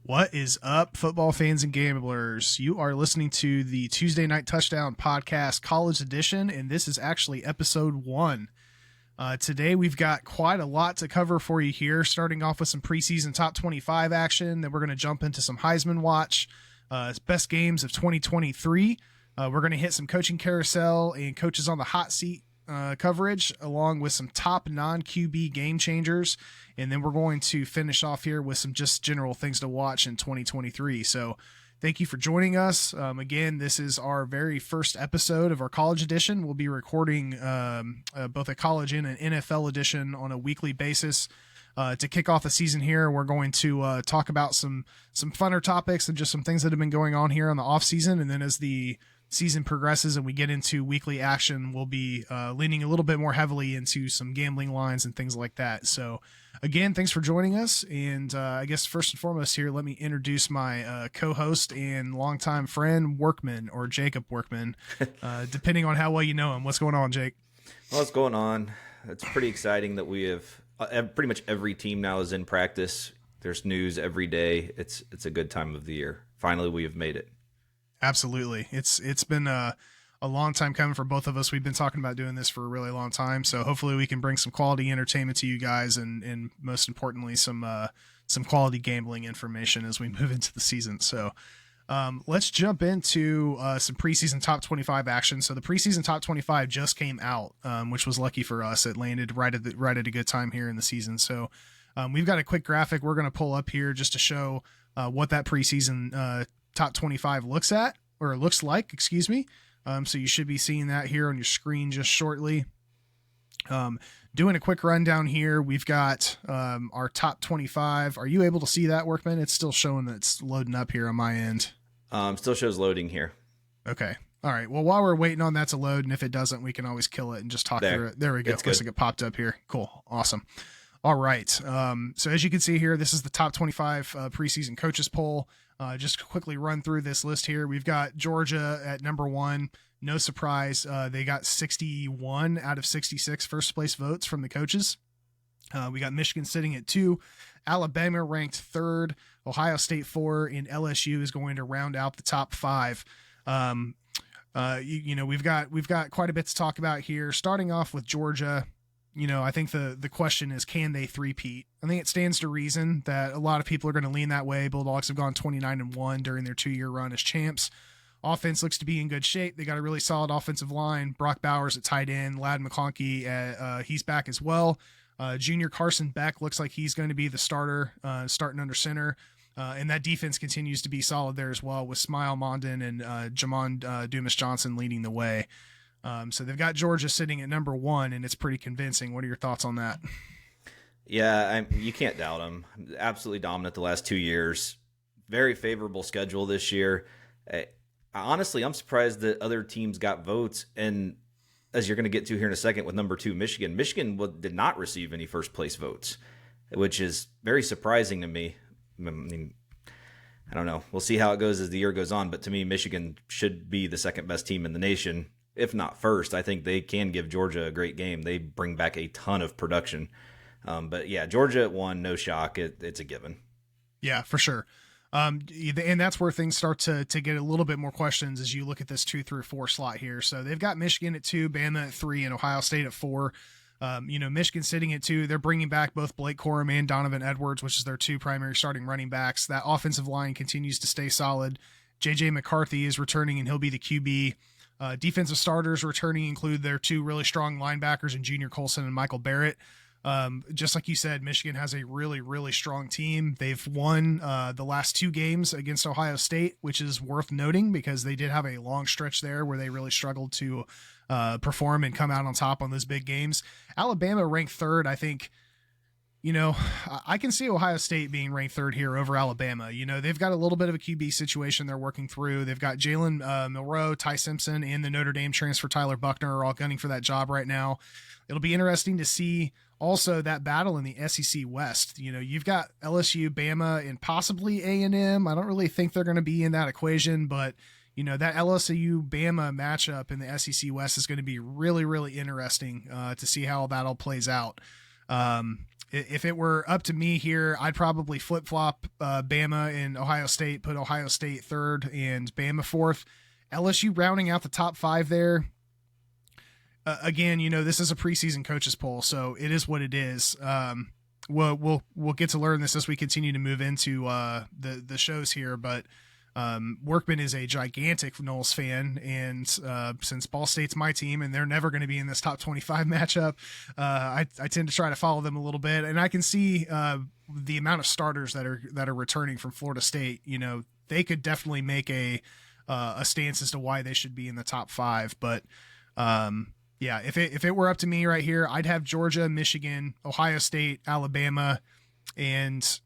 What is up, football fans and gamblers? You are listening to the Tuesday Night Touchdown Podcast College Edition, and this is actually episode 1. Today, we've got quite a lot to cover for you here, starting off with some preseason top 25 action. Then we're going to jump into some Heisman Watch, best games of 2023. We're going to hit some coaching carousel and coaches on the hot seat coverage, along with some top non-QB game changers. And then we're going to finish off here with some just general things to watch in 2023. So thank you for joining us. Again, this is our very first episode of our college edition. We'll be recording both a college and an NFL edition on a weekly basis. To kick off the season here, we're going to talk about some funner topics and just some things that have been going on here on the off season. And then as the season progresses and we get into weekly action, we'll be leaning a little bit more heavily into some gambling lines and things like that. So again, thanks for joining us. And I guess first and foremost here, let me introduce my co-host and longtime friend, Workman, or Jacob Workman, depending on how well you know him. What's going on, Jake? What's going on? It's pretty exciting that we have pretty much every team now is in practice. There's news every day. It's a good time of the year. Finally, we have made it. Absolutely. It's been a long time coming for both of us. We've been talking about doing this for a really long time. So hopefully we can bring some quality entertainment to you guys and most importantly, some quality gambling information as we move into the season. So let's jump into some preseason top 25 action. So the preseason top 25 just came out, which was lucky for us. It landed right at a good time here in the season. So we've got a quick graphic we're going to pull up here just to show what that preseason top 25 looks like, excuse me. So you should be seeing that here on your screen just shortly. Doing a quick rundown here. We've got our top 25. Are you able to see that, Workman? It's still showing that it's loading up here on my end. Still shows loading here. Okay. All right. Well, while we're waiting on that to load, and if it doesn't, we can always kill it and just talk through it. There we go. Looks like it popped up here. Cool. Awesome. All right. So as you can see here, this is the top 25 preseason coaches poll. Just to quickly run through this list here. We've got Georgia at number 1. No surprise. They got 61 out of 66 first place votes from the coaches. We got Michigan sitting at 2, Alabama ranked 3rd, Ohio State 4, and LSU is going to round out the top 5. We've got quite a bit to talk about here. Starting off with Georgia. I think the question is, can they three-peat? I think it stands to reason that a lot of people are going to lean that way. Bulldogs have gone 29-1 during their 2-year run as champs. Offense looks to be in good shape. They got a really solid offensive line. Brock Bowers at tight end. Ladd McConkey, he's back as well. Junior Carson Beck looks like he's going to be the starter, starting under center. And that defense continues to be solid there as well, with Smile Mondon and Jamon Dumas-Johnson leading the way. So they've got Georgia sitting at number 1, and it's pretty convincing. What are your thoughts on that? Yeah, you can't doubt them. Absolutely dominant the last 2 years. Very favorable schedule this year. Honestly, I'm surprised that other teams got votes. And as you're going to get to here in a second with number 2, Michigan. Michigan did not receive any first place votes, which is very surprising to me. I mean, I don't know. We'll see how it goes as the year goes on. But to me, Michigan should be the second best team in the nation. If not first, I think they can give Georgia a great game. They bring back a ton of production. But yeah, Georgia at 1, no shock. It's a given. Yeah, for sure. And that's where things start to get a little bit more questions as you look at this 2 through 4 slot here. So they've got Michigan at 2, Bama at 3, and Ohio State at 4. Michigan sitting at 2. They're bringing back both Blake Corum and Donovan Edwards, which is their 2 primary starting running backs. That offensive line continues to stay solid. J.J. McCarthy is returning, and he'll be the QB. Defensive starters returning include their 2 really strong linebackers in Junior Colson and Michael Barrett. Just like you said, Michigan has a really, really strong team. They've won the last 2 games against Ohio State, which is worth noting because they did have a long stretch there where they really struggled to perform and come out on top on those big games. Alabama ranked 3rd. I think, I can see Ohio State being ranked 3rd here over Alabama. They've got a little bit of a QB situation they're working through. They've got Jalen Milroe, Ty Simpson, and the Notre Dame transfer Tyler Buckner are all gunning for that job right now. It'll be interesting to see also that battle in the SEC West. You've got LSU, Bama, and possibly A&M. I don't really think they're going to be in that equation, but that LSU Bama matchup in the SEC West is going to be really, really interesting to see how that all plays out. If it were up to me here, I'd probably flip flop Bama and Ohio State, put Ohio State third and Bama fourth. LSU rounding out the top five there. Again, this is a preseason coaches poll, so it is what it is. We'll get to learn this as we continue to move into the shows here, but Workman is a gigantic Noles fan, and since Ball State's my team and they're never going to be in this top 25 matchup, I tend to try to follow them a little bit, and I can see the amount of starters that are returning from Florida State. They could definitely make a stance as to why they should be in the top five, but yeah, if it were up to me right here, I'd have Georgia, Michigan, Ohio State, Alabama, and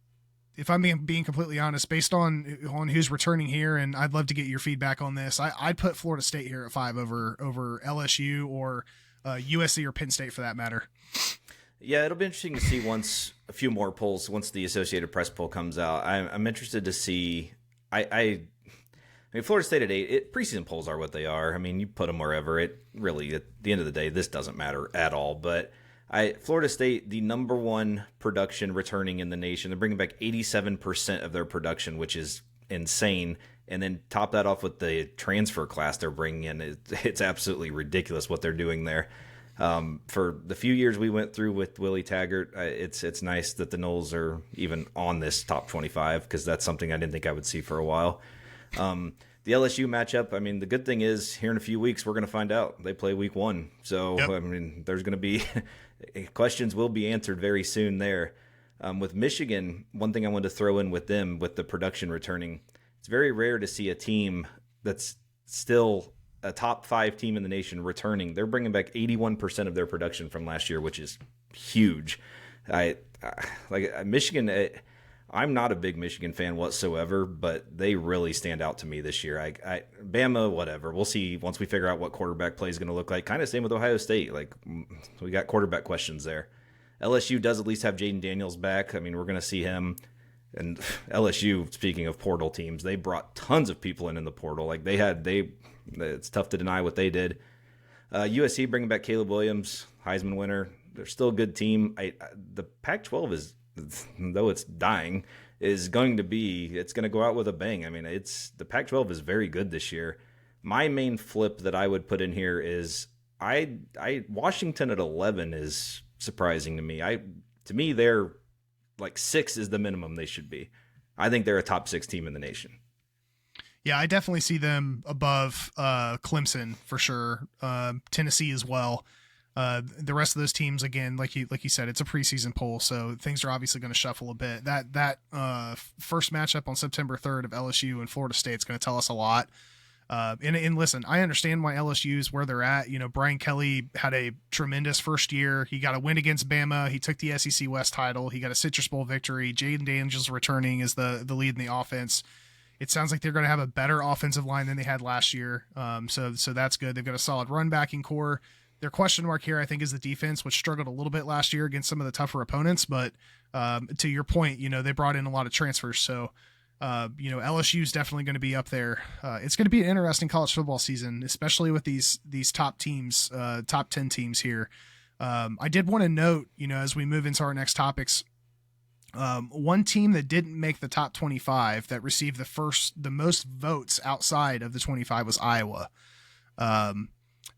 if I'm being completely honest, based on who's returning here, and I'd love to get your feedback on this, I'd put Florida State here at 5 over LSU or USC or Penn State for that matter. Yeah, it'll be interesting to see once a few more polls, once the Associated Press poll comes out. I'm interested to see. I mean, Florida State at 8, preseason polls are what they are. I mean, you put them wherever. It really, at the end of the day, this doesn't matter at all. But Florida State, the number one production returning in the nation. They're bringing back 87% of their production, which is insane. And then top that off with the transfer class they're bringing in. It's absolutely ridiculous what they're doing there. For the few years we went through with Willie Taggart, it's nice that the Noles are even on this top 25, because that's something I didn't think I would see for a while. The LSU matchup, I mean, the good thing is here in a few weeks, we're going to find out. They play week 1. So, yep. I mean, there's going to be questions will be answered very soon there. With Michigan, one thing I wanted to throw in with them, with the production returning, it's very rare to see a team that's still a top 5 team in the nation returning. They're bringing back 81% of their production from last year, which is huge. Michigan, I'm not a big Michigan fan whatsoever, but they really stand out to me this year. Bama, whatever. We'll see once we figure out what quarterback play is going to look like. Kind of same with Ohio State. We got quarterback questions there. LSU does at least have Jaden Daniels back. I mean, we're going to see him. And LSU, speaking of portal teams, they brought tons of people in the portal. It's tough to deny what they did. USC bringing back Caleb Williams, Heisman winner. They're still a good team. The Pac-12 is, though it's dying, it's going to go out with a bang. I mean, the Pac-12 is very good this year. My main flip that I would put in here is Washington at 11 is surprising to me. To me, they're 6 is the minimum they should be. I think they're a top 6 team in the nation. Yeah, I definitely see them above Clemson for sure. Tennessee as well. The rest of those teams, again, like you said, it's a preseason poll, so things are obviously going to shuffle a bit. That first matchup on September 3rd of LSU and Florida State is going to tell us a lot. And listen, I understand why LSU's where they're at. Brian Kelly had a tremendous first year. He got a win against Bama. He took the SEC West title. He got a Citrus Bowl victory. Jaden Daniels returning as the lead in the offense. It sounds like they're going to have a better offensive line than they had last year. So that's good. They've got a solid run backing core. Their question mark here, I think, is the defense, which struggled a little bit last year against some of the tougher opponents. But to your point, they brought in a lot of transfers. So, LSU is definitely going to be up there. It's going to be an interesting college football season, especially with these top teams, top 10 teams here. I did want to note, as we move into our next topics, one team that didn't make the top 25 that received the most votes outside of the 25 was Iowa.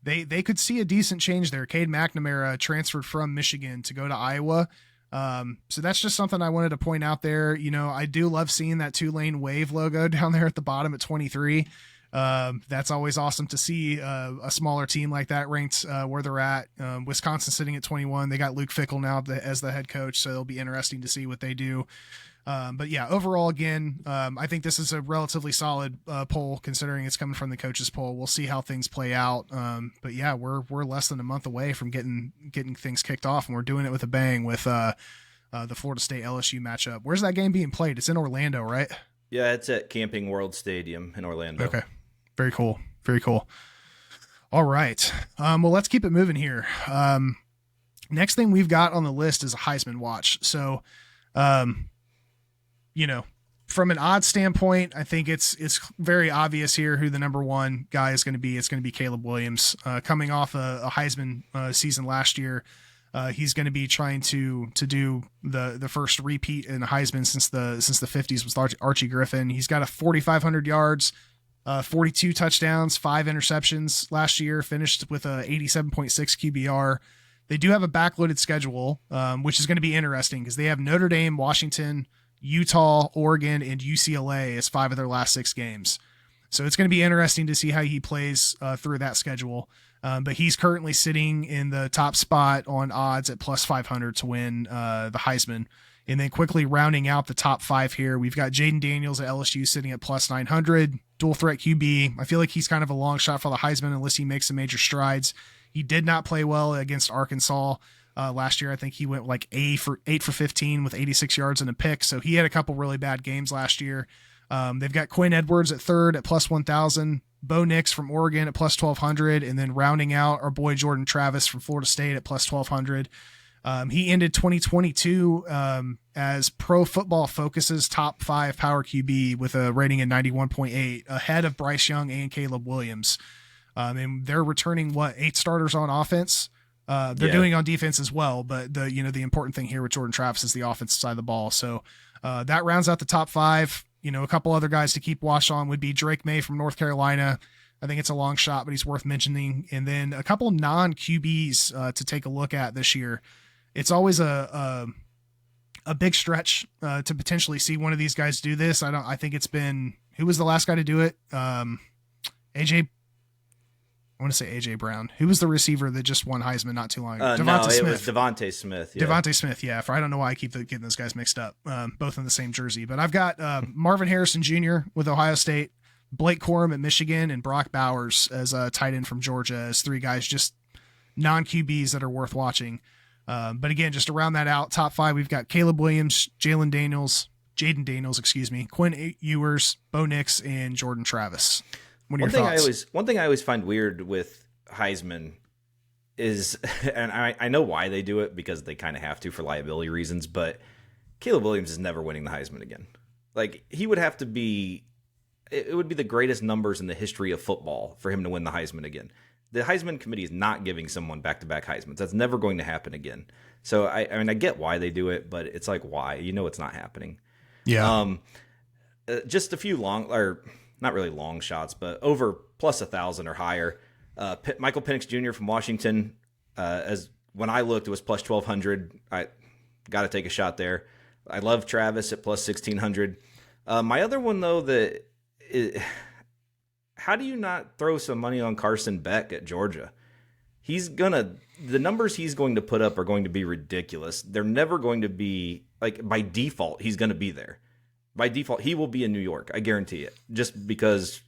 They could see a decent change there. Cade McNamara transferred from Michigan to go to Iowa. So that's just something I wanted to point out there. I do love seeing that Tulane Wave logo down there at the bottom at 23. That's always awesome to see a smaller team like that ranked where they're at. Wisconsin sitting at 21. They got Luke Fickell now as the head coach, so it'll be interesting to see what they do. But yeah, overall, again, I think this is a relatively solid poll considering it's coming from the coaches poll. We'll see how things play out. But yeah, we're less than a month away from getting things kicked off, and we're doing it with a bang with the Florida State LSU matchup. Where's that game being played? It's in Orlando, right? Yeah, it's at Camping World Stadium in Orlando. Okay. Very cool. Very cool. All right. Well, let's keep it moving here. Next thing we've got on the list is a Heisman watch. So, from an odds standpoint, I think it's very obvious here who the number one guy is going to be. It's going to be Caleb Williams, coming off a Heisman season last year. He's going to be trying to do the first repeat in Heisman since the 50s with Archie Griffin. He's got 4,500 yards, 42 touchdowns, 5 interceptions last year, finished with a 87.6 QBR. They do have a backloaded schedule, which is going to be interesting because they have Notre Dame, Washington, Utah, Oregon, and UCLA as 5 of their last 6 games. So it's going to be interesting to see how he plays through that schedule. But he's currently sitting in the top spot on odds at plus 500 to win the Heisman. And then quickly rounding out the top 5 here, we've got Jaden Daniels at LSU sitting at plus 900, dual threat QB. I feel like he's kind of a long shot for the Heisman unless he makes some major strides. He did not play well against Arkansas last year. I think he went like 8 for 15 with 86 yards and a pick. So he had a couple really bad games last year. They've got Quinn Edwards at third at plus 1,000, Bo Nix from Oregon at plus 1,200, and then rounding out our boy Jordan Travis from Florida State at plus 1,200. He ended 2022 as Pro Football Focus's top 5 power QB with a rating of 91.8, ahead of Bryce Young and Caleb Williams. And they're returning 8 starters on offense. They're doing on defense as well, but the important thing here with Jordan Travis is the offensive side of the ball. So that rounds out the top 5. A couple other guys to keep watch on would be Drake May from North Carolina. I think it's a long shot, but he's worth mentioning. And then a couple non-QBs to take a look at this year. It's always a big stretch to potentially see one of these guys do this. I think it's been, who was the last guy to do it? I want to say AJ Brown. Who was the receiver that just won Heisman not too long ago? Devontae Smith. It was Devontae Smith. Yeah. Devontae Smith, yeah. I don't know why I keep getting those guys mixed up, both in the same jersey. But I've got Marvin Harrison Jr. with Ohio State, Blake Corum at Michigan, and Brock Bowers as a tight end from Georgia as 3 guys, just non-QBs that are worth watching. But again, just to round that out, top 5, we've got Caleb Williams, Jaden Daniels, Quinn Ewers, Bo Nix, and Jordan Travis. What are your thoughts? One thing I always find weird with Heisman is, and I know why they do it because they kind of have to for liability reasons, but Caleb Williams is never winning the Heisman again. Like, he would have to be, it would be the greatest numbers in the history of football for him to win the Heisman again. The Heisman committee is not giving someone back-to-back Heismans. That's never going to happen again. So, I mean, I get why they do it, but it's like, why? It's not happening. Yeah. Just a few not really long shots, but over plus 1,000 or higher. Michael Penix Jr. from Washington, as when I looked, it was plus 1,200. I got to take a shot there. I love Travis at plus 1,600. My other one, though, how do you not throw some money on Carson Beck at Georgia? The numbers he's going to put up are going to be ridiculous. They're never going to be, like, by default, he's going to be there. By default, he will be in New York. I guarantee it. Just because,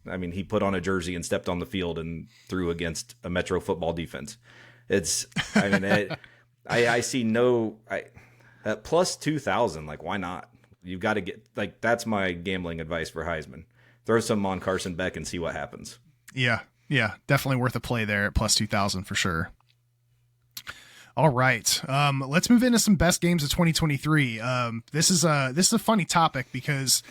I mean, he put on a jersey and stepped on the field and threw against a Metro football defense. I see at plus 2,000, like, why not? You've got to get, like, that's my gambling advice for Heisman. Throw some on Carson Beck and see what happens. Yeah, definitely worth a play there at plus 2,000 for sure. All right, let's move into some best games of 2023. This is a funny topic because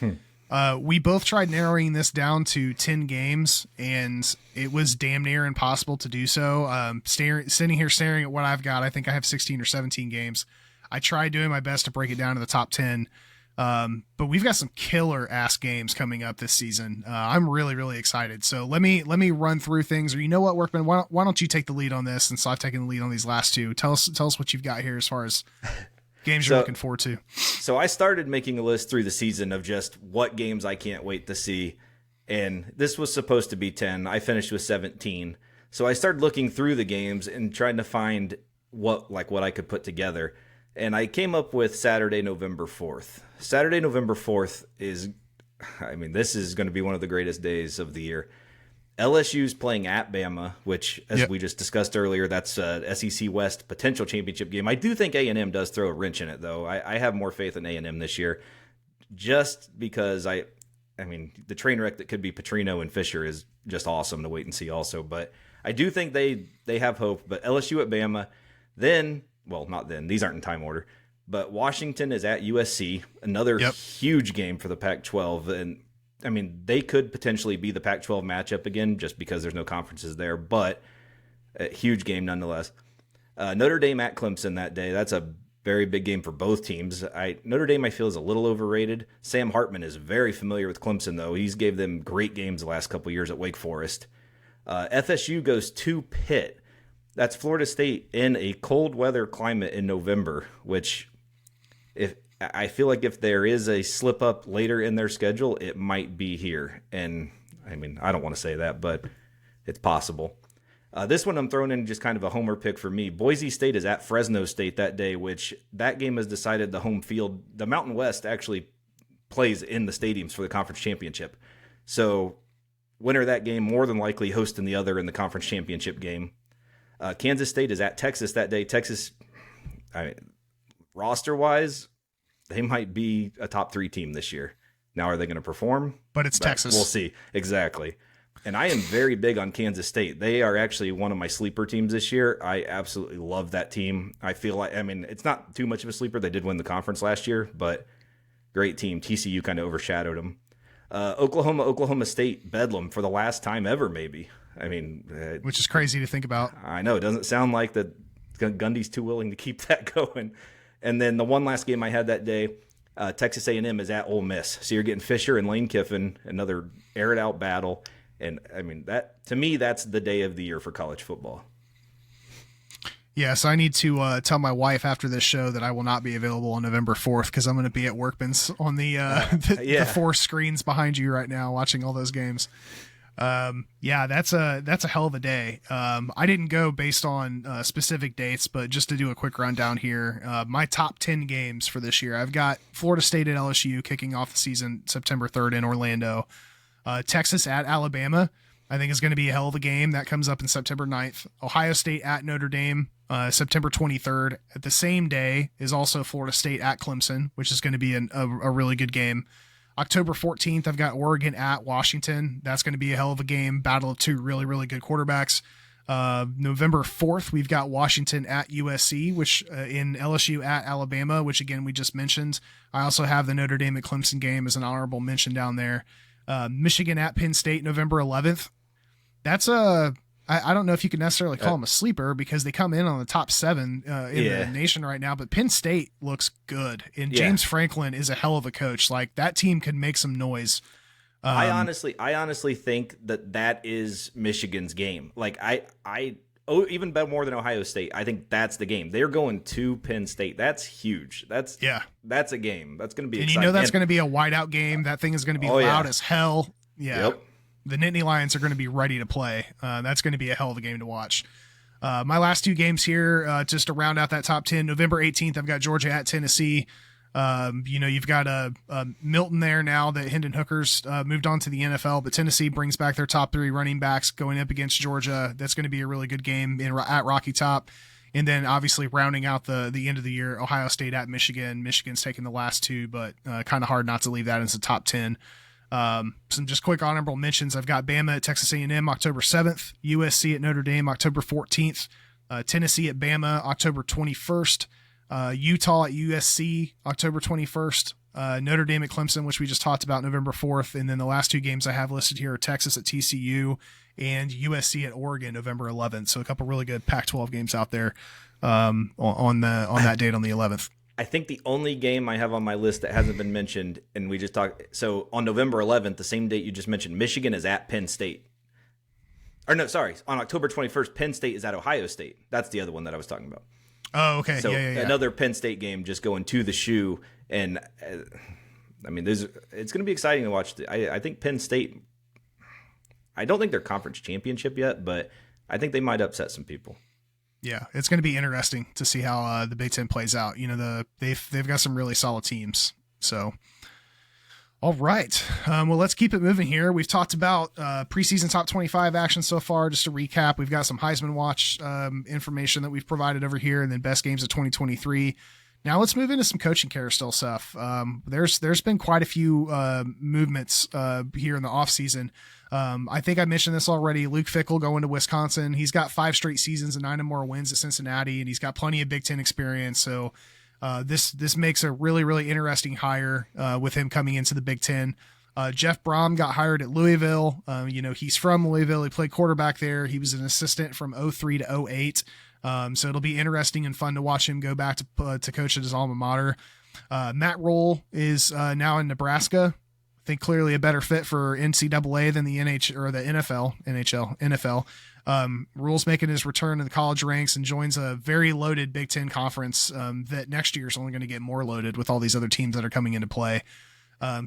we both tried narrowing this down to 10 games, and it was damn near impossible to do so. Sitting here staring at what I've got, I think I have 16 or 17 games. I tried doing my best to break it down to the top 10. But we've got some killer ass games coming up this season. I'm really, really excited. So let me run through things, or you know what, Workman, why don't you take the lead on this since I've taken the lead on these last 2? Tell us what you've got here as far as games you're looking forward to. So I started making a list through the season of just what games I can't wait to see. And this was supposed to be 10. I finished with 17. So I started looking through the games and trying to find what I could put together. And I came up with Saturday, November 4th. Saturday, November 4th this is going to be one of the greatest days of the year. LSU's playing at Bama, which, as we just discussed earlier, that's a SEC West potential championship game. I do think A&M does throw a wrench in it, though. I have more faith in A&M this year, just because the train wreck that could be Petrino and Fisher is just awesome to wait and see also. But I do think they have hope. But LSU at Bama, then... Well, not then. These aren't in time order. But Washington is at USC, another huge game for the Pac-12. And, I mean, they could potentially be the Pac-12 matchup again just because there's no conferences there, but a huge game nonetheless. Notre Dame at Clemson that day. That's a very big game for both teams. Notre Dame, I feel, is a little overrated. Sam Hartman is very familiar with Clemson, though. He's gave them great games the last couple of years at Wake Forest. FSU goes to Pitt. That's Florida State in a cold weather climate in November, which I feel like if there is a slip up later in their schedule, it might be here. And I mean, I don't want to say that, but it's possible. This one I'm throwing in just kind of a homer pick for me. Boise State is at Fresno State that day, which that game has decided the home field. The Mountain West actually plays in the stadiums for the conference championship. So winner of that game more than likely hosting the other in the conference championship game. Kansas State is at Texas that day. Texas, roster-wise, they might be a top 3 team this year. Now, are they going to perform? But it's Texas. We'll see. Exactly. And I am very big on Kansas State. They are actually one of my sleeper teams this year. I absolutely love that team. I feel like, it's not too much of a sleeper. They did win the conference last year, but great team. TCU kind of overshadowed them. Oklahoma State, Bedlam for the last time ever, maybe. Which is crazy to think about. I know. It doesn't sound like that Gundy's too willing to keep that going. And then the one last game I had that day, Texas A&M is at Ole Miss. So you're getting Fisher and Lane Kiffin, another air-it-out battle. And, that to me, that's the day of the year for college football. Yes, I need to tell my wife after this show that I will not be available on November 4th because I'm going to be at Workman's on the 4 screens behind you right now watching all those games. That's a hell of a day. I didn't go based on specific dates, but just to do a quick rundown here, my top 10 games for this year, I've got Florida State at LSU kicking off the season September 3rd in Orlando. Texas at Alabama, I think is going to be a hell of a game. That comes up in September 9th. Ohio State at Notre Dame, September 23rd. At the same day is also Florida State at Clemson, which is going to be a really good game. October 14th, I've got Oregon at Washington. That's going to be a hell of a game. Battle of 2 really, really good quarterbacks. November 4th, we've got Washington at USC, which in LSU at Alabama, which again, we just mentioned. I also have the Notre Dame at Clemson game as an honorable mention down there. Michigan at Penn State, November 11th. That's I don't know if you can necessarily call them a sleeper because they come in on the top 7 in the nation right now, but Penn State looks good. And James Franklin is a hell of a coach. Like, that team could make some noise. I honestly think that is Michigan's game. Like, even better more than Ohio State. I think that's the game. They're going to Penn State. That's huge. That's a game. That's going to be exciting. And that's going to be a whiteout game. That thing is going to be loud as hell. Yeah. Yep. The Nittany Lions are going to be ready to play. That's going to be a hell of a game to watch. My last 2 games here, just to round out that top 10, November 18th, I've got Georgia at Tennessee. You've got a Milton there now that Hendon Hooker's moved on to the NFL, but Tennessee brings back their top 3 running backs going up against Georgia. That's going to be a really good game at Rocky Top. And then obviously rounding out the end of the year, Ohio State at Michigan. Michigan's taking the last 2, but kind of hard not to leave that as the top 10. Some just quick honorable mentions. I've got Bama at Texas A&M October 7th, USC at Notre Dame October 14th, Tennessee at Bama October 21st, Utah at USC October 21st, Notre Dame at Clemson, which we just talked about, November 4th. And then the last 2 games I have listed here are Texas at TCU and USC at Oregon November 11th. So a couple really good Pac-12 games out there on that date on the 11th. I think the only game I have on my list that hasn't been mentioned, and we just talked, so on November 11th, the same date you just mentioned, Michigan is at Penn State. Or no, sorry, on October 21st, Penn State is at Ohio State. That's the other one that I was talking about. Oh, okay. So yeah. Another Penn State game just going to the shoe, and it's going to be exciting to watch. I think Penn State, I don't think they're conference championship yet, but I think they might upset some people. Yeah, it's going to be interesting to see how the Big Ten plays out. They've got some really solid teams. So, all right. Well, let's keep it moving here. We've talked about preseason top 25 action so far. Just to recap, we've got some Heisman Watch information that we've provided over here, and then best games of 2023. Now let's move into some coaching carousel stuff. There's been quite a few movements here in the offseason. I think I mentioned this already. Luke Fickell going to Wisconsin. He's got 5 straight seasons and 9 or more wins at Cincinnati, and he's got plenty of Big Ten experience. So this makes a really, really interesting hire with him coming into the Big Ten. Jeff Brom got hired at Louisville. He's from Louisville. He played quarterback there. He was an assistant from 03 to 08. So it'll be interesting and fun to watch him go back to coach at his alma mater. Matt Rule is now in Nebraska. I think clearly a better fit for NCAA than the NFL. Rule's making his return to the college ranks and joins a very loaded Big Ten conference that next year is only going to get more loaded with all these other teams that are coming into play.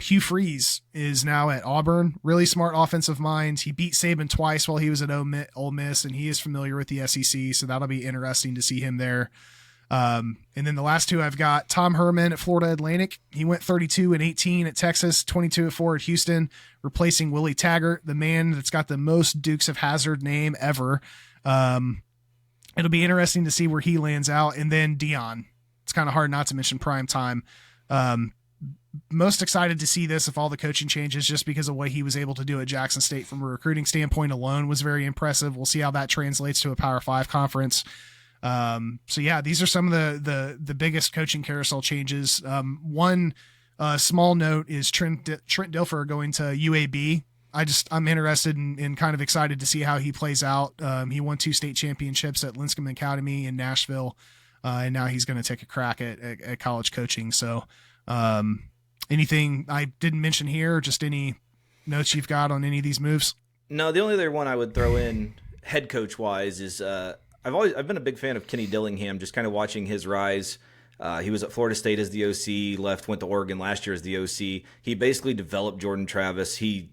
Hugh Freeze is now at Auburn. Really smart offensive mind. He beat Saban twice while he was at Ole Miss, and he is familiar with the SEC, so that'll be interesting to see him there. And then the last two I've got Tom Herman at Florida Atlantic. He went 32-18 at Texas, 22-4 at Houston, replacing Willie Taggart, the man that's got the most Dukes of Hazzard name ever. It'll be interesting to see where he lands out. And then Dion. It's kind of hard not to mention prime time. Most excited to see this if all the coaching changes, just because of what he was able to do at Jackson State from a recruiting standpoint alone was very impressive. We'll see how that translates to a Power 5 conference. So yeah, these are some of the biggest coaching carousel changes. One small note is Trent Dilfer going to UAB. I'm interested and kind of excited to see how he plays out. He won 2 state championships at Linscomb Academy in Nashville. And now he's going to take a crack at college coaching. So, anything I didn't mention here, just any notes you've got on any of these moves? No, the only other one I would throw in head coach wise is, I've been a big fan of Kenny Dillingham, just kind of watching his rise. He was at Florida State as the OC, went to Oregon last year as the OC. He basically developed Jordan Travis. He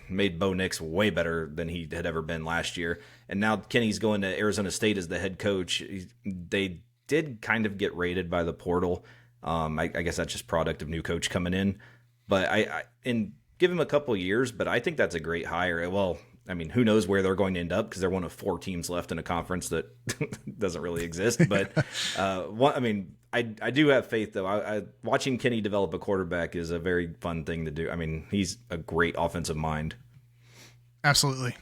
made Bo Nix way better than he had ever been last year. And now Kenny's going to Arizona State as the head coach. They did kind of get raided by the portal. I guess that's just product of new coach coming in. But I give him a couple of years, but I think that's a great hire. Well, I mean, who knows where they're going to end up because they're one of 4 teams left in a conference that doesn't really exist. But I do have faith, though. Watching Kenny develop a quarterback is a very fun thing to do. I mean, he's a great offensive mind. Absolutely.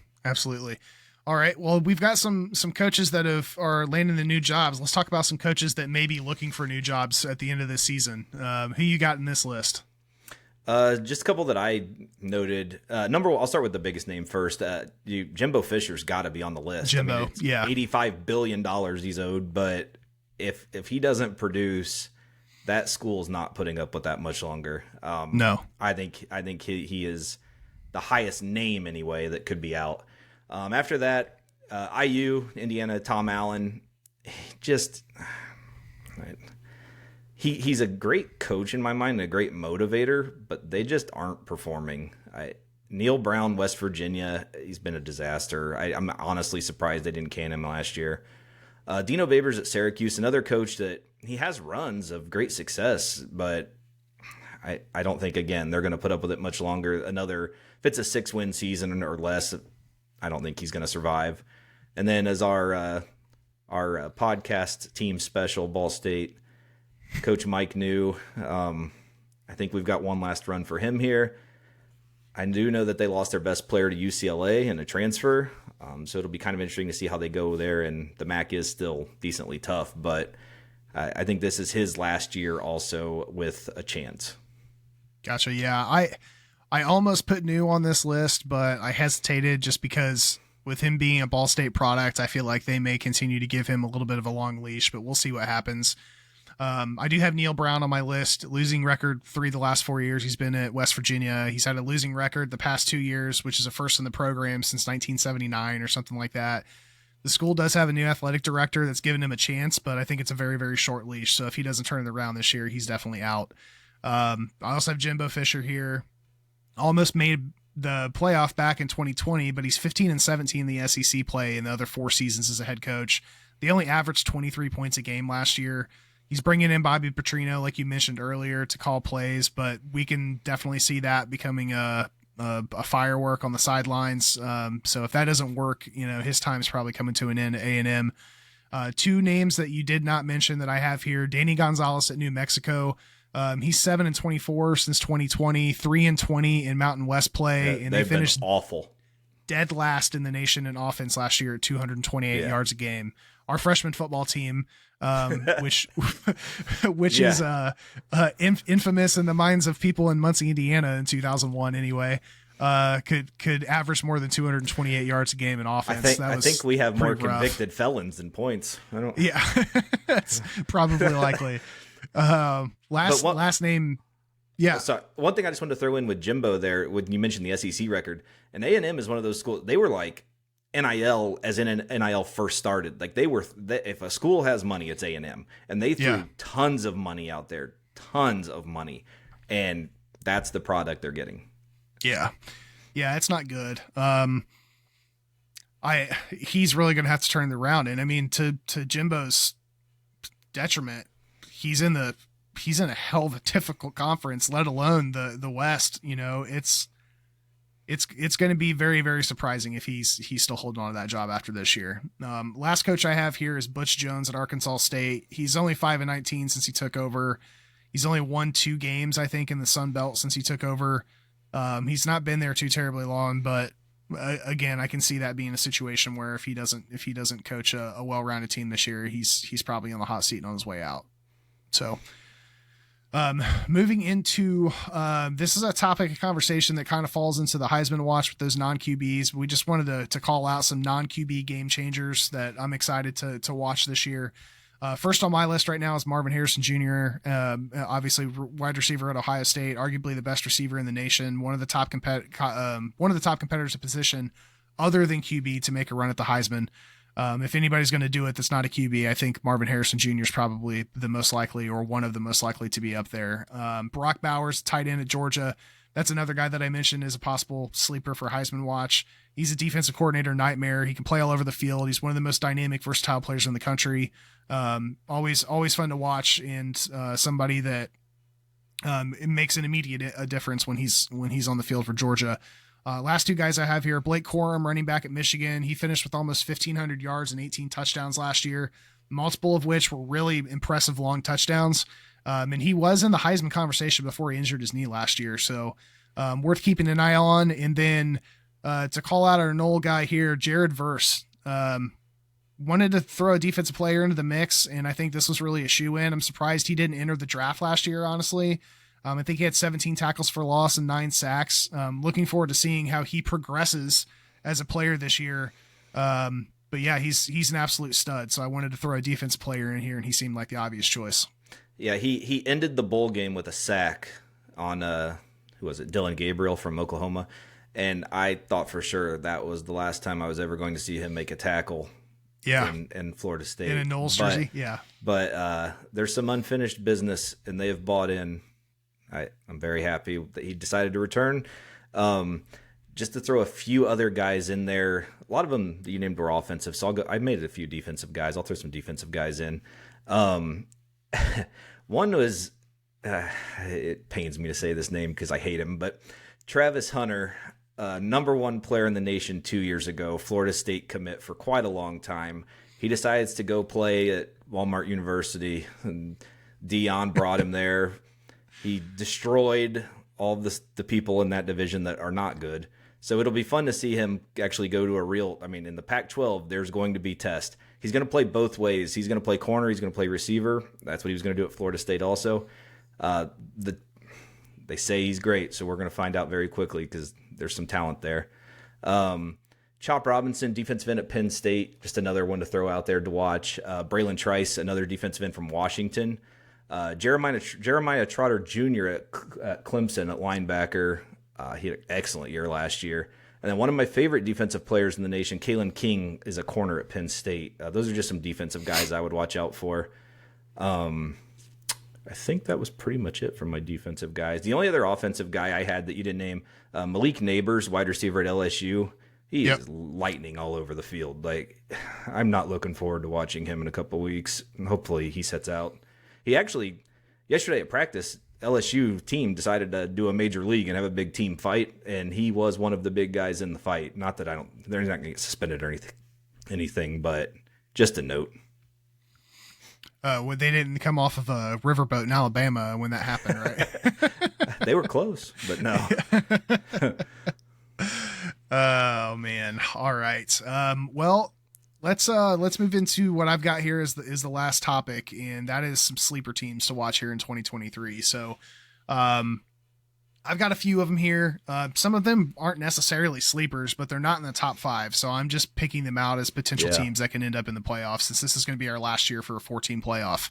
All right. Well, we've got some coaches that are landing the new jobs. Let's talk about some coaches that may be looking for new jobs at the end of this season. Who you got in this list? Just a couple that I noted. Number one, I'll start with the biggest name first. Jimbo Fisher's got to be on the list. Jimbo, yeah. $85 billion he's owed, but if he doesn't produce, that school's not putting up with that much longer. No. I think he is the highest name anyway that could be out. After that, IU, Indiana, Tom Allen, just he's a great coach in my mind, and a great motivator, but they just aren't performing. Neil Brown, West Virginia, he's been a disaster. I'm honestly surprised they didn't can him last year. Dino Babers at Syracuse, another coach that he has runs of great success, but I don't think, again, they're going to put up with it much longer. If it's a 6-win season or less, I don't think he's going to survive. And then as our podcast team special, Ball State, Coach Mike New, I think we've got one last run for him here. I do know that they lost their best player to UCLA in a transfer, so it'll be kind of interesting to see how they go there, and the MAC is still decently tough, but I think this is his last year also with a chance. Gotcha, yeah. I almost put New on this list, but I hesitated just because with him being a Ball State product, I feel like they may continue to give him a little bit of a long leash, but we'll see what happens. I do have Neil Brown on my list. Losing record 3 the last 4 years he's been at West Virginia. He's had a losing record the past 2 years, which is a first in the program since 1979 or something like that. The school does have a new athletic director that's given him a chance, but I think it's a very, very short leash. So if he doesn't turn it around this year, he's definitely out. I also have Jimbo Fisher here. Almost made the playoff back in 2020, but he's 15-17 in the SEC play in the other 4 seasons as a head coach. They only averaged 23 points a game last year. He's bringing in Bobby Petrino, like you mentioned earlier, to call plays, but we can definitely see that becoming a firework on the sidelines. So if that doesn't work, his time's probably coming to an end at A&M. 2 names that you did not mention that I have here: Danny Gonzalez at New Mexico. He's 7-24 since 2020, 3-20 in Mountain West play, and they finished awful, dead last in the nation in offense last year at 228 yards a game. Our freshman football team, which is infamous in the minds of people in Muncie, Indiana in 2001 anyway. could average more than 228 yards a game in offense. I think we have more rough. convicted felons than points. I don't. Yeah, that's probably likely. Last name. Yeah. So one thing I just wanted to throw in with Jimbo there, when you mentioned the SEC record, and A&M is one of those schools. They were like NIL, as in an NIL first started. Like if a school has money, it's A&M, and they threw tons of money out there, tons of money, and that's the product they're getting. Yeah, it's not good. He's really going to have to turn it around, and I mean, to Jimbo's detriment, he's in a hell of a difficult conference, let alone the West. You know, it's going to be very, very surprising if he's still holding on to that job after this year. Last coach I have here is Butch Jones at Arkansas State. He's only 5-19 since he took over. He's only won 2 games, I think, in the Sun Belt since he took over. He's not been there too terribly long, but again, I can see that being a situation where if he doesn't coach a well-rounded team this year, he's probably on the hot seat and on his way out. So, moving into this is a topic of conversation that kind of falls into the Heisman watch with those non-QBs. We just wanted to call out some non-QB game changers that I'm excited to watch this year. First on my list right now is Marvin Harrison Jr., obviously wide receiver at Ohio State, arguably the best receiver in the nation, one of the top competitors at position other than QB to make a run at the Heisman. If anybody's going to do it that's not a QB, I think Marvin Harrison Jr. is probably the most likely, or one of the most likely to be up there. Brock Bowers, tight end at Georgia. That's another guy that I mentioned is a possible sleeper for Heisman watch. He's a defensive coordinator nightmare. He can play all over the field. He's one of the most dynamic, versatile players in the country. Always fun to watch, and somebody that it makes an immediate difference when he's on the field for Georgia. Last 2 guys I have here, Blake Corum, running back at Michigan. He finished with almost 1,500 yards and 18 touchdowns last year, multiple of which were really impressive long touchdowns. And he was in the Heisman conversation before he injured his knee last year. So worth keeping an eye on. And then to call out our Knoll guy here, Jared Verse. Wanted to throw a defensive player into the mix, and I think this was really a shoe-in. I'm surprised he didn't enter the draft last year, honestly. I think he had 17 tackles for loss and 9 sacks. Looking forward to seeing how he progresses as a player this year. But yeah, he's an absolute stud. So I wanted to throw a defensive player in here, and he seemed like the obvious choice. Yeah, he ended the bowl game with a sack on who was it? Dylan Gabriel from Oklahoma, and I thought for sure that was the last time I was ever going to see him make a tackle. Yeah, in Florida State. In a Knowles jersey, yeah. But there's some unfinished business, and they have bought in. I'm very happy that he decided to return. Just to throw a few other guys in there, a lot of them that you named were offensive, so I made it a few defensive guys. I'll throw some defensive guys in. One was, it pains me to say this name because I hate him, but Travis Hunter, number 1 player in the nation 2 years ago, Florida State commit for quite a long time. He decides to go play at Walmart University, and Dion brought him there. He destroyed all of the people in that division that are not good. So it'll be fun to see him actually go to in the Pac-12, there's going to be tests. He's going to play both ways. He's going to play corner. He's going to play receiver. That's what he was going to do at Florida State also. They say he's great, so we're going to find out very quickly because there's some talent there. Chop Robinson, defensive end at Penn State, just another one to throw out there to watch. Braylon Trice, another defensive end from Washington. Jeremiah Trotter Jr. at Clemson at linebacker. He had an excellent year last year. And then one of my favorite defensive players in the nation, Kalen King, is a corner at Penn State. Those are just some defensive guys I would watch out for. I think that was pretty much it for my defensive guys. The only other offensive guy I had that you didn't name, Malik Neighbors, wide receiver at LSU. He is lightning all over the field. Like, I'm not looking forward to watching him in a couple weeks. Hopefully he sets out. He actually, yesterday at practice, LSU team decided to do a major league and have a big team fight, and he was one of the big guys in the fight. Not that they're not going to get suspended or anything, but just a note. They didn't come off of a riverboat in Alabama when that happened, right? They were close, but no. Oh man. All right. Well, let's move into what I've got here is the last topic, and that is some sleeper teams to watch here in 2023. So, I've got a few of them here. Some of them aren't necessarily sleepers, but they're not in the top 5. So I'm just picking them out as potential teams that can end up in the playoffs, since this is going to be our last year for a 14 playoff.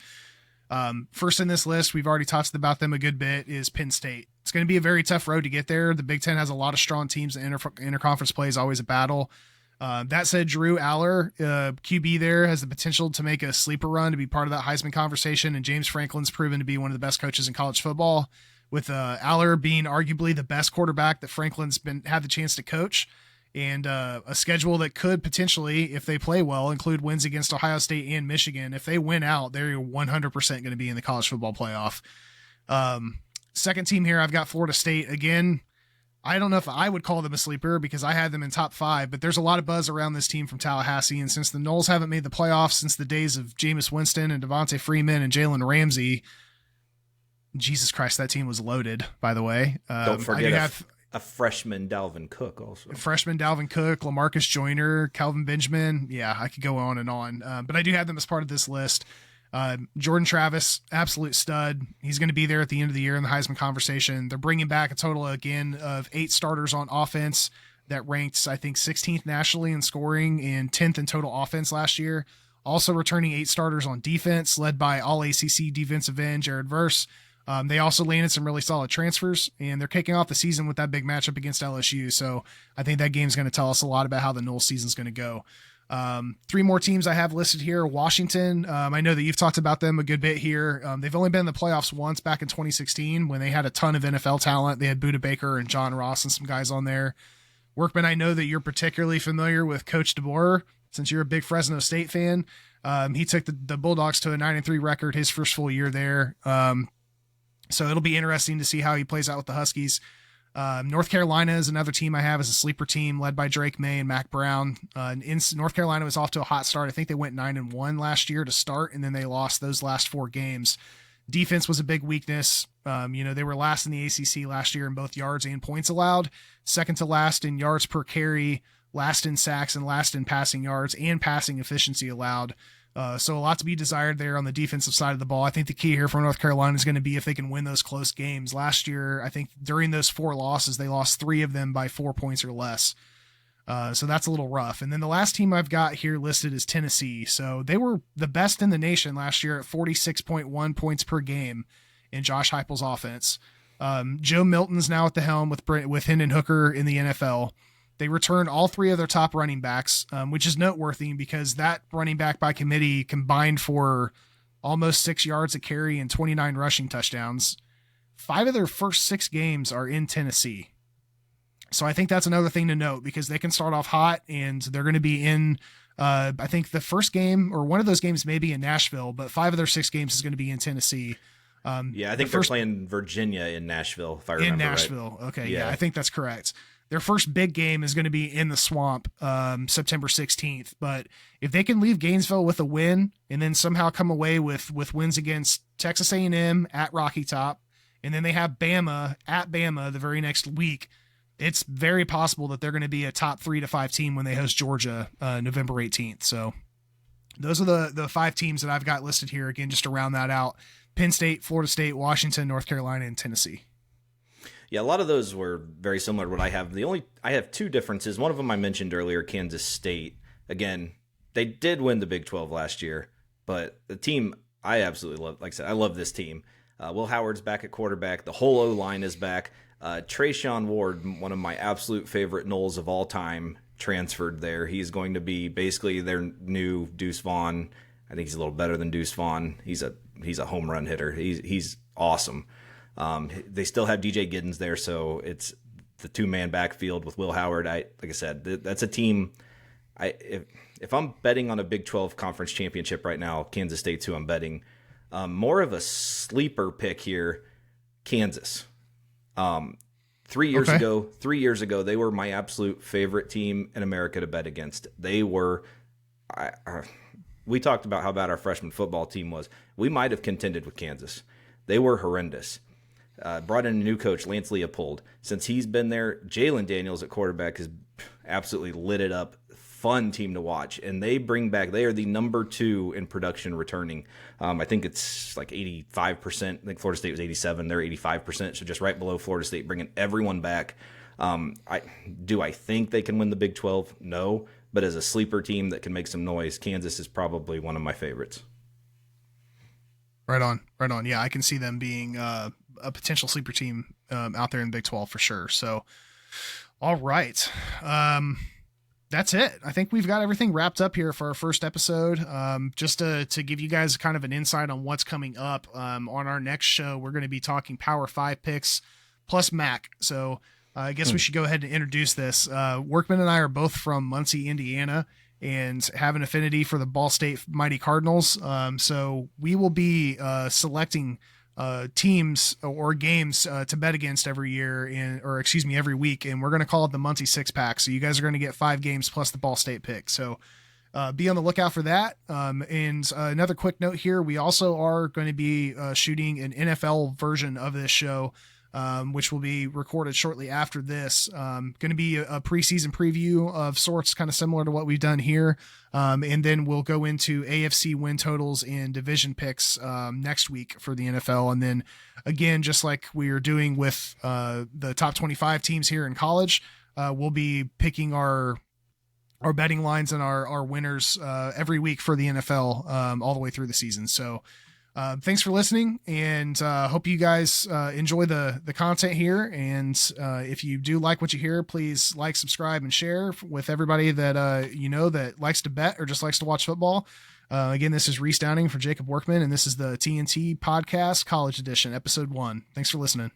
First in this list, we've already talked about them a good bit, is Penn State. It's going to be a very tough road to get there. The Big Ten has a lot of strong teams. The interconference play is always a battle. That said, Drew Aller, QB there, has the potential to make a sleeper run to be part of that Heisman conversation, and James Franklin's proven to be one of the best coaches in college football, with Aller being arguably the best quarterback that Franklin's had the chance to coach, and a schedule that could potentially, if they play well, include wins against Ohio State and Michigan. If they win out, they're 100% going to be in the college football playoff. Second team here, I've got Florida State. Again, I don't know if I would call them a sleeper because I had them in top 5, but there's a lot of buzz around this team from Tallahassee. And since the Noles haven't made the playoffs since the days of Jameis Winston and Devontae Freeman and Jalen Ramsey, Jesus Christ, that team was loaded, by the way. Don't forget a freshman Dalvin Cook also. Freshman Dalvin Cook, LaMarcus Joyner, Calvin Benjamin. Yeah, I could go on and on. But I do have them as part of this list. Jordan Travis, absolute stud. He's going to be there at the end of the year in the Heisman conversation. They're bringing back a total, again, of 8 starters on offense that ranked, I think, 16th nationally in scoring and 10th in total offense last year. Also returning 8 starters on defense, led by All-ACC defensive end Jared Verse. They also landed some really solid transfers, and they're kicking off the season with that big matchup against LSU. So I think that game's going to tell us a lot about how the Noles season's going to go. 3 more teams I have listed here. Washington. I know that you've talked about them a good bit here. They've only been in the playoffs once, back in 2016, when they had a ton of NFL talent. They had Budda Baker and John Ross and some guys on there. Workman, I know that you're particularly familiar with Coach DeBoer, since you're a big Fresno State fan. He took the Bulldogs to a 9-3 record his first full year there. So it'll be interesting to see how he plays out with the Huskies. North Carolina is another team I have as a sleeper team, led by Drake May and Mac Brown. North Carolina was off to a hot start. I think they went 9-1 last year to start, and then they lost those last 4 games. Defense was a big weakness. They were last in the ACC last year in both yards and points allowed, second to last in yards per carry, last in sacks, and last in passing yards and passing efficiency allowed. So a lot to be desired there on the defensive side of the ball. I think the key here for North Carolina is going to be if they can win those close games. Last year, I think during those 4 losses, they lost 3 of them by 4 points or less. So that's a little rough. And then the last team I've got here listed is Tennessee. So they were the best in the nation last year at 46.1 points per game in Josh Heupel's offense. Joe Milton's now at the helm with Hendon Hooker in the NFL. They returned all 3 of their top running backs, which is noteworthy because that running back by committee combined for almost 6 yards a carry and 29 rushing touchdowns. 5 of their first 6 games are in Tennessee. So I think that's another thing to note because they can start off hot and they're going to be in, I think the first game or one of those games may be in Nashville, but 5 of their 6 games is going to be in Tennessee. I think they're playing Virginia in Nashville, if I remember right. In Nashville. Okay. Yeah, I think that's correct. Their first big game is going to be in the Swamp, September 16th. But if they can leave Gainesville with a win and then somehow come away with wins against Texas A&M at Rocky Top, and then they have Bama at Bama the very next week, it's very possible that they're going to be a top 3 to 5 team when they host Georgia November 18th. So those are the 5 teams that I've got listed here. Again, just to round that out: Penn State, Florida State, Washington, North Carolina, and Tennessee. Yeah, a lot of those were very similar to what I have. I have 2 differences. One of them I mentioned earlier, Kansas State. Again, they did win the Big 12 last year, but the team I absolutely love. Like I said, I love this team. Will Howard's back at quarterback. The whole O-line is back. Trayshawn Ward, one of my absolute favorite Noles of all time, transferred there. He's going to be basically their new Deuce Vaughn. I think he's a little better than Deuce Vaughn. He's a home run hitter. He's awesome. They still have DJ Giddens there, so it's the 2-man backfield with Will Howard. Like I said, that's a team. If I'm betting on a Big 12 conference championship right now, Kansas State's who I'm betting. More of a sleeper pick here, Kansas. 3 years ago, they were my absolute favorite team in America to bet against. They were. We talked about how bad our freshman football team was. We might have contended with Kansas. They were horrendous. Brought in a new coach, Lance Leopold. Since he's been there, Jalen Daniels at quarterback has absolutely lit it up. fun team to watch. And they are the number 2 in production returning. I think it's like 85%. I think Florida State was 87. They're 85%. So just right below Florida State, bringing everyone back. I think they can win the Big 12? No. But as a sleeper team that can make some noise, Kansas is probably one of my favorites. Right on. Yeah, I can see them being a potential sleeper team out there in the Big 12 for sure. So, all right. That's it. I think we've got everything wrapped up here for our first episode. Just to give you guys kind of an insight on what's coming up on our next show, we're going to be talking Power 5 picks plus MAC. So I guess we should go ahead and introduce this. Workman and I are both from Muncie, Indiana, and have an affinity for the Ball State Mighty Cardinals. So we will be selecting teams or games to bet against every week, and we're going to call it the Muncie 6-pack. So you guys are going to get 5 games plus the Ball State pick. So be on the lookout for that. And another quick note here, we also are going to be shooting an NFL version of this show, which will be recorded shortly after this. Going to be a preseason preview of sorts, kind of similar to what we've done here. And then we'll go into AFC win totals and division picks next week for the NFL. And then again, just like we are doing with the top 25 teams here in college, we'll be picking our betting lines and our winners every week for the NFL all the way through the season. So thanks for listening, and hope you guys enjoy the content here. And if you do like what you hear, please like, subscribe, and share with everybody that that likes to bet or just likes to watch football. Again, this is Reese Downing for Jacob Workman, and this is the TNT Podcast College Edition, Episode 1. Thanks for listening.